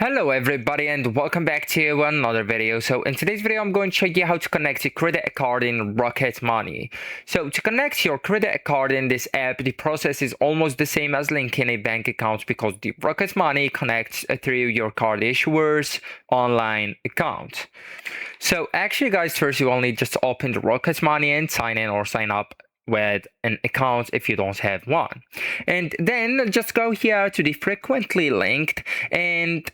Hello everybody and welcome back to another video. So in today's video I'm going to show you how to connect your credit card in Rocket Money. So to connect your credit card in this app, the process is almost the same as linking a bank account because the Rocket Money connects through your card issuer's online account. So actually guys, first you will need just to open the Rocket Money and sign in or sign up with an account if you don't have one. And then just go here to the frequently linked and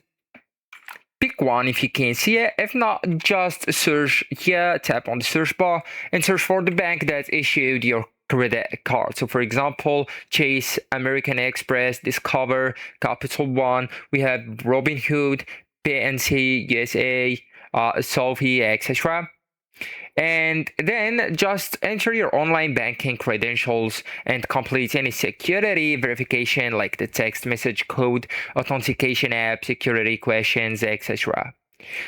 pick one if you can see it. If not, just search here, tap on the search bar and search for the bank that issued your credit card. So for example, Chase, American Express, Discover, Capital One, we have Robinhood, PNC, USA, Sophie, etc. And then just enter your online banking credentials and complete any security verification like the text message code, authentication app, security questions, etc.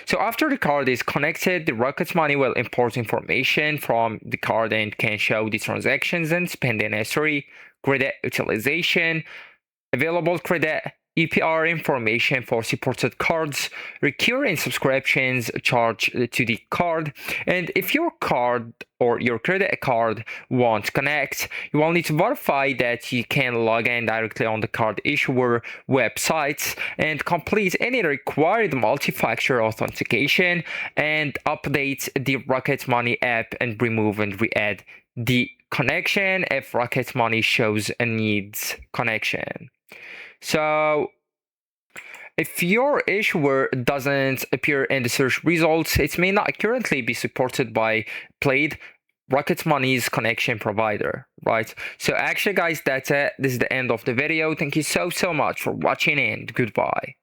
So after the card is connected, the Rocket Money will import information from the card and can show the transactions and spending history, credit utilization, available credit, APR information for supported cards, recurring subscriptions charged to the card, and if your card or your credit card won't connect, you will need to verify that you can log in directly on the card issuer websites and complete any required multi-factor authentication and update the Rocket Money app and remove and re-add the connection if Rocket Money shows a needs connection. So if your issuer doesn't appear in the search results, it may not currently be supported by Plaid, Rocket Money's connection provider, right? So actually guys, that's it. This is the end of the video. Thank you so much for watching and goodbye.